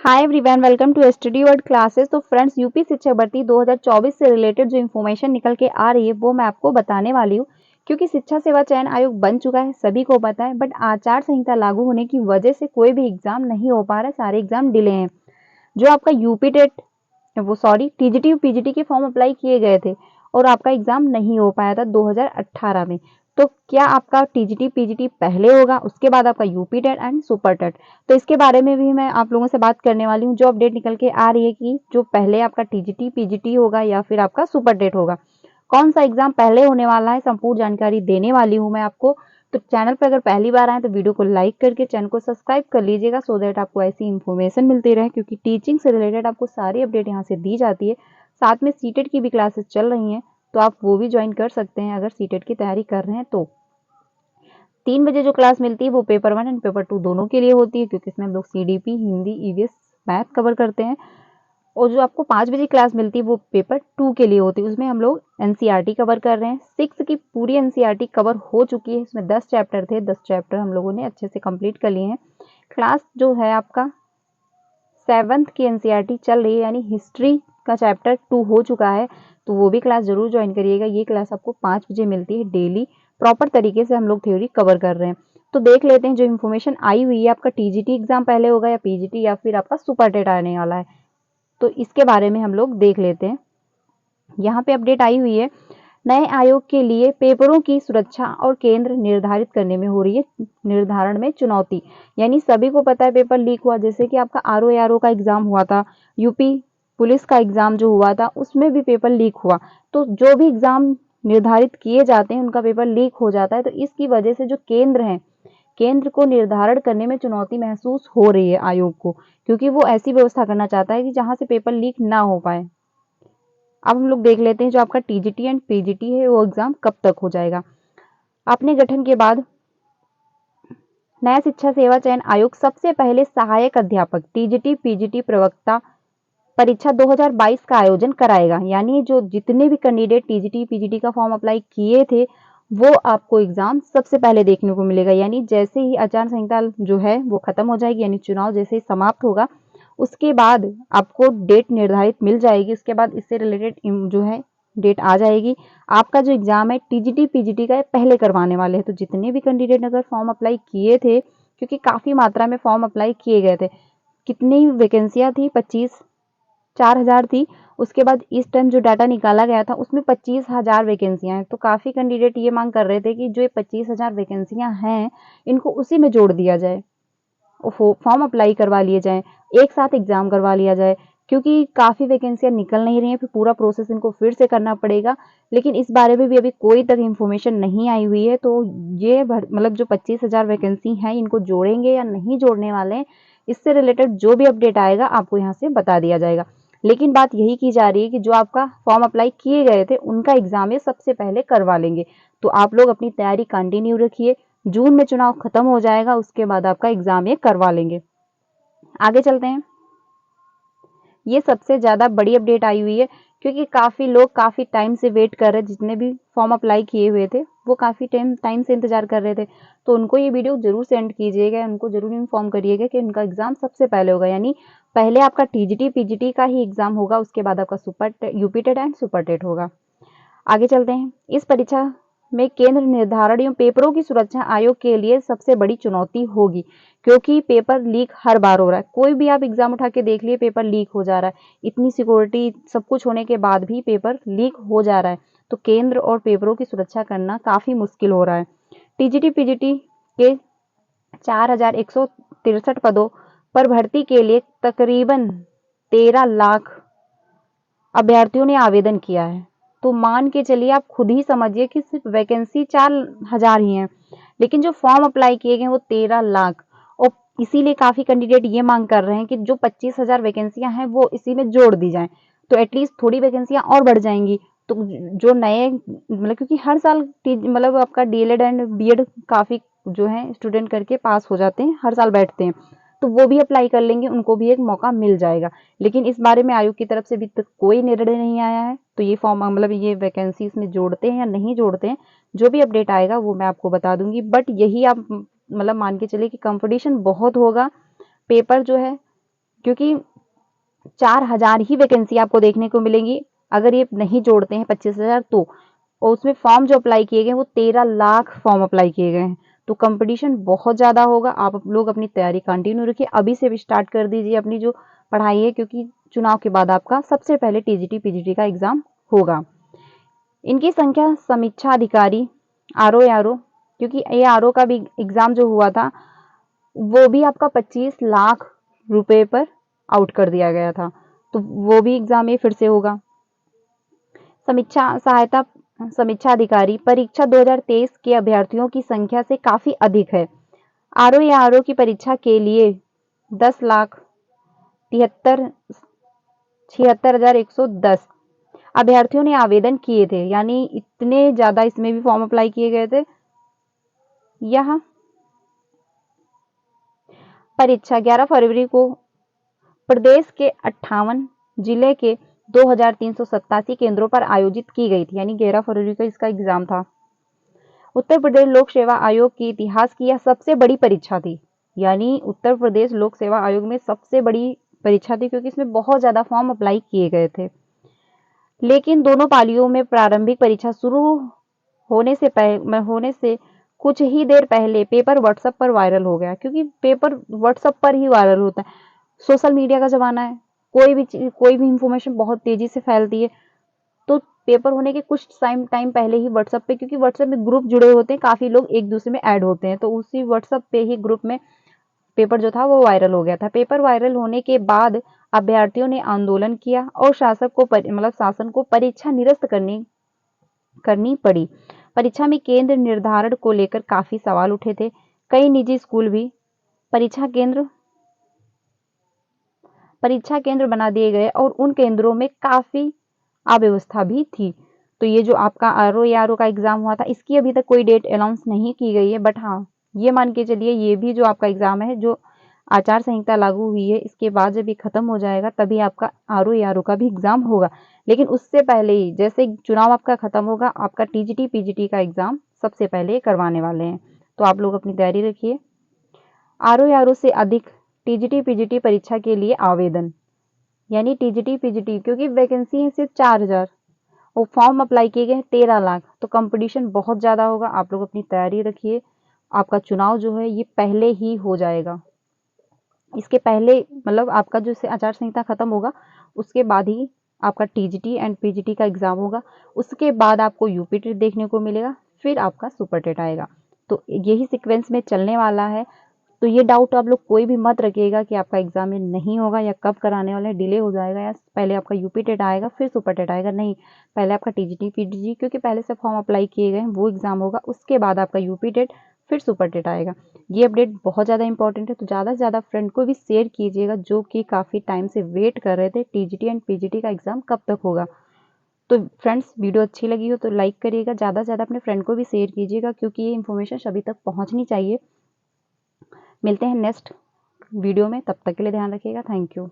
Hi everyone, welcome to study world classes. तो friends, UP शिक्षक भर्ती 2024 से रिलेटेड जो इन्फॉर्मेशन निकल के आ रही है वो मैं आपको बताने वाली हूँ। क्योंकि शिक्षा सेवा चयन आयोग बन चुका है, सभी को पता है, बट आचार संहिता लागू होने की वजह से कोई भी एग्जाम नहीं हो पा रहा है, सारे एग्जाम डिले हैं। जो आपका यूपी टेट टीजीटी पीजीटी के फॉर्म अप्लाई किए गए थे और आपका एग्जाम नहीं हो पाया था 2018 में। तो क्या आपका टीजीटी पीजीटी पहले होगा, उसके बाद आपका UP TET and super TET. तो इसके बारे में भी मैं आप लोगों से बात करने वाली हूँ। जो अपडेट निकल के आ रही है कि जो पहले आपका टीजीटी पीजीटी होगा या फिर आपका सुपर टेट होगा, कौन सा एग्जाम पहले होने वाला है, संपूर्ण जानकारी देने वाली हूँ मैं आपको। तो चैनल पर अगर पहली बार आए तो वीडियो को लाइक करके चैनल को सब्सक्राइब कर लीजिएगा, सो दैट आपको ऐसी इन्फॉर्मेशन मिलती रहे, क्योंकि टीचिंग से रिलेटेड आपको सारी अपडेट यहाँ से दी जाती है। साथ में सीटेट की भी क्लासेस चल रही हैं, तो आप वो भी ज्वाइन कर सकते हैं अगर सीटेट की तैयारी कर रहे हैं तो। 3 बजे जो क्लास मिलती है वो पेपर 1 एंड पेपर 2 दोनों के लिए होती है, क्योंकि इसमें हम लोग CDP, Hindi, EVS, math cover करते हैं। और जो आपको 5 बजे क्लास मिलती है वो पेपर 2 के लिए होती है, उसमें हम लोग एनसीईआरटी कवर कर रहे हैं। 6 की पूरी एनसीईआरटी कवर हो चुकी है, इसमें 10 चैप्टर थे, 10 चैप्टर हम लोगों ने अच्छे से कंप्लीट कर लिए हैं। क्लास जो है आपका 7th की एनसीईआरटी चल रही है, यानी हिस्ट्री का चैप्टर 2 हो चुका है, तो वो भी क्लास जरूर ज्वाइन करिएगा। ये क्लास आपको 5 बजे मिलती है डेली, प्रॉपर तरीके से हम लोग थ्योरी कवर कर रहे हैं। तो देख लेते हैं जो इन्फॉर्मेशन आई हुई है, आपका टीजीटी एग्जाम पहले होगा या पीजीटी या फिर आपका सुपर टेट आने वाला है, तो इसके बारे में हम लोग देख लेते हैं। यहाँ पे अपडेट आई हुई है, नए आयोग के लिए पेपरों की सुरक्षा और केंद्र निर्धारित करने में हो रही है निर्धारण में चुनौती। यानी सभी को पता है पेपर लीक हुआ, जैसे कि आपका आरओ का एग्जाम हुआ था, यूपी पुलिस का एग्जाम जो हुआ था उसमें भी पेपर लीक हुआ। तो जो भी एग्जाम निर्धारित किए जाते हैं उनका पेपर लीक हो जाता है, तो इसकी वजह से जो केंद्र है, केंद्र को निर्धारण करने में चुनौती महसूस हो रही है आयोग को, क्योंकि वो ऐसी व्यवस्था करना चाहता है कि जहां से पेपर लीक ना हो पाए। अब हम लोग देख लेते हैं जो आपका टीजीटी एंड पीजीटी है वो एग्जाम कब तक हो जाएगा। अपने गठन के बाद नया शिक्षा सेवा चयन आयोग सबसे पहले सहायक अध्यापक टीजीटी पीजीटी प्रवक्ता परीक्षा 2022 का आयोजन कराएगा। यानी जो जितने भी कैंडिडेट टीजीटी पीजीटी का फॉर्म अप्लाई किए थे वो आपको एग्जाम सबसे पहले देखने को मिलेगा। यानी जैसे ही आचार संहिता जो है वो खत्म हो जाएगी, यानी चुनाव जैसे ही समाप्त होगा, उसके बाद आपको डेट निर्धारित मिल जाएगी। उसके बाद इससे रिलेटेड जो है डेट आ जाएगी। आपका जो एग्जाम है टीजीटी पीजीटी का पहले करवाने वाले हैं। तो जितने भी कैंडिडेट अगर फॉर्म अप्लाई किए थे, क्योंकि काफी मात्रा में फॉर्म अप्लाई किए गए थे, कितनी वैकेंसियां थी, 4,000 थी। उसके बाद इस टाइम जो डाटा निकाला गया था उसमें 25,000 वैकेंसियां हैं। तो काफी कैंडिडेट ये मांग कर रहे थे कि जो ये 25,000 वैकेंसियां हैं इनको उसी में जोड़ दिया जाए, फॉर्म अप्लाई करवा लिए जाए, एक साथ एग्जाम करवा लिया जाए, क्योंकि काफी वैकेंसियां निकल नहीं रही हैं, फिर पूरा प्रोसेस इनको फिर से करना पड़ेगा। लेकिन इस बारे में भी अभी कोई तक इन्फॉर्मेशन नहीं आई हुई है। तो ये मतलब जो 25,000 वैकेंसी है इनको जोड़ेंगे या नहीं जोड़ने वाले हैं, इससे रिलेटेड जो भी अपडेट आएगा आपको यहाँ से बता दिया जाएगा। लेकिन बात यही की जा रही है कि जो आपका फॉर्म अप्लाई किए गए थे उनका एग्जाम ये सबसे पहले करवा लेंगे। तो आप लोग अपनी तैयारी कंटिन्यू रखिए, जून में चुनाव खत्म हो जाएगा, उसके बाद आपका एग्जाम ये करवा लेंगे। आगे चलते हैं। ये सबसे ज्यादा बड़ी अपडेट आई हुई है, क्योंकि काफी लोग काफी टाइम से वेट कर रहे हैं, जितने भी फॉर्म अप्लाई किए हुए थे वो काफी टाइम से इंतजार कर रहे थे। तो उनको ये वीडियो जरूर सेंड कीजिएगा, उनको जरूर इन्फॉर्म करिएगा कि उनका एग्जाम सबसे पहले होगा। यानी पहले आपका टीजीटी पीजीटी का ही एग्जाम होगा, उसके बाद आपका UP TET and super TET होगा। आगे चलते हैं। इस परीक्षा में केंद्र निर्धारण एवं पेपरों की सुरक्षा आयोग के लिए सबसे बड़ी चुनौती होगी, क्योंकि पेपर लीक हर बार हो रहा है। कोई भी आप एग्जाम उठा के देख लिए, पेपर लीक हो जा रहा है। इतनी सिक्योरिटी सब कुछ होने के बाद भी पेपर लीक हो जा रहा है, तो केंद्र और पेपरों की सुरक्षा करना काफी मुश्किल हो रहा है। टीजीटी पीजीटी के 4,163 पदों पर भर्ती के लिए तकरीबन 13 लाख अभ्यर्थियों ने आवेदन किया है। तो मान के चलिए, आप खुद ही समझिए कि सिर्फ वैकेंसी 4,000 ही है, लेकिन जो फॉर्म अप्लाई किए गए वो 13 लाख। और इसीलिए काफी कैंडिडेट ये मांग कर रहे हैं कि जो 25,000 वैकेंसियां हैं वो इसी में जोड़ दी जाएं, तो एटलीस्ट थोड़ी वैकेंसियां और बढ़ जाएंगी। तो जो नए मतलब, क्योंकि हर साल मतलब आपका डीएलएड एंड बीएड काफी जो है स्टूडेंट करके पास हो जाते हैं, हर साल बैठते हैं, तो वो भी अप्लाई कर लेंगे, उनको भी एक मौका मिल जाएगा। लेकिन इस बारे में आयोग की तरफ से अभी तक कोई निर्णय नहीं आया है। तो ये फॉर्म मतलब ये वैकेंसी इसमें जोड़ते हैं या नहीं जोड़ते हैं, जो भी अपडेट आएगा वो मैं आपको बता दूंगी। बट यही आप मतलब मान के चलिए कि कंपटीशन बहुत होगा, पेपर जो है, क्योंकि 4000 ही वैकेंसी आपको देखने को मिलेंगी अगर ये नहीं जोड़ते हैं 25,000 तो। और उसमें फॉर्म जो अप्लाई किए गए वो 13 लाख फॉर्म अप्लाई किए गए हैं। तो कंपटीशन बहुत ज़्यादा होगा। आप लोग अपनी तैयारी कंटिन्यू रखिए, अभी से भी स्टार्ट कर दीजिए अपनी जो पढ़ाई है, क्योंकि चुनाव के बाद आपका सबसे पहले टीजीटी पीजीटी का एग्जाम होगा। इनकी संख्या समीक्षा अधिकारी आरओ, क्योंकि ये आरओ का भी एग्जाम जो हुआ था वो भी आपका 25 लाख रुपए पर आउट कर दिया गया था, तो वो भी एग्जाम ये फिर से होगा। समीक्षा अधिकारी परीक्षा 2023 के अभ्यर्थियों की संख्या से काफी अधिक है। आरओ की परीक्षा के लिए 10,76,110 अभ्यर्थियों ने आवेदन किए थे, यानी इतने ज्यादा इसमें भी फॉर्म अप्लाई किए गए थे। यह परीक्षा 11 फरवरी को प्रदेश के 58 जिले के 2387 केंद्रों पर आयोजित की गई थी, यानी 11 फरवरी को इसका एग्जाम था। उत्तर प्रदेश लोक सेवा आयोग के इतिहास की यह सबसे बड़ी परीक्षा थी, यानी उत्तर प्रदेश लोक सेवा आयोग में सबसे बड़ी परीक्षा थी, क्योंकि इसमें बहुत ज्यादा फॉर्म अप्लाई किए गए थे। लेकिन दोनों पालियों में प्रारंभिक परीक्षा शुरू होने से कुछ ही देर पहले पेपर व्हाट्सएप पर वायरल हो गया, क्योंकि पेपर व्हाट्सएप पर ही वायरल होता है। सोशल मीडिया का जमाना है, कोई भी इंफॉर्मेशन बहुत तेजी से फैलती है। तो पेपर होने के कुछ टाइम पहले ही व्हाट्सएप पे, क्योंकि व्हाट्सएप में ग्रुप जुड़े होते हैं, काफी लोग एक दूसरे में ऐड होते हैं, तो उसी व्हाट्सएप पे ही ग्रुप में पेपर जो था वो वायरल हो गया था। पेपर वायरल होने के बाद अभ्यर्थियों ने आंदोलन किया और शासन को परीक्षा निरस्त करनी पड़ी। परीक्षा में केंद्र निर्धारण को लेकर काफी सवाल उठे थे। कई निजी स्कूल भी परीक्षा केंद्र बना दिए गए और उन केंद्रों में काफी अव्यवस्था भी थी। तो ये जो आपका आरओ का एग्जाम हुआ था, इसकी अभी तक कोई डेट अनाउंस नहीं की गई है, बट हाँ ये मान के चलिए ये भी जो आपका एग्जाम है, जो आचार संहिता लागू हुई है, इसके बाद जब ये खत्म हो जाएगा तभी आपका आरओ का भी एग्जाम होगा। लेकिन उससे पहले ही जैसे चुनाव आपका खत्म होगा, आपका टीजीटी पीजीटी का एग्जाम सबसे पहले करवाने वाले हैं। तो आप लोग अपनी तैयारी रखिए। आरओ से अधिक टीजीटी पीजीटी परीक्षा के लिए आवेदन, यानी टीजीटी पीजीटी, क्योंकि वैकेंसी है सिर्फ 4000 और फॉर्म अप्लाई किए गए 13 लाख, तो कंपटीशन बहुत ज़्यादा होगा। आप लोग अपनी तैयारी रखिए। आपका चुनाव जो है ये पहले ही हो जाएगा, इसके पहले आपका जो आचार संहिता खत्म होगा उसके बाद ही आपका टीजीटी एंड पीजीटी का एग्जाम होगा। उसके बाद आपको यूपी टेट देखने को मिलेगा, फिर आपका सुपर टेट आएगा। तो यही सीक्वेंस में चलने वाला है। तो ये डाउट आप लोग कोई भी मत रखिएगा कि आपका एग्जाम में नहीं होगा या कब कराने वाले हैं, डिले हो जाएगा या पहले आपका यूपी टेट आएगा फिर सुपर टेट आएगा। नहीं, पहले आपका टीजीटी पीजीटी, क्योंकि पहले से फॉर्म अप्लाई किए गए हैं, वो एग्जाम होगा, उसके बाद आपका यूपी टेट फिर सुपर टेट आएगा। ये अपडेट बहुत ज़्यादा इंपॉर्टेंट है, तो ज़्यादा से ज़्यादा फ्रेंड को भी शेयर कीजिएगा जो कि काफ़ी टाइम से वेट कर रहे थे टीजीटी एंड पीजीटी का एग्जाम कब तक होगा। तो फ्रेंड्स वीडियो अच्छी लगी हो तो लाइक करिएगा, ज़्यादा से ज़्यादा अपने फ्रेंड को भी शेयर कीजिएगा, क्योंकि ये इन्फॉर्मेशन सभी तक पहुँचनी चाहिए। मिलते हैं नेक्स्ट वीडियो में, तब तक के लिए ध्यान रखिएगा। Thank you.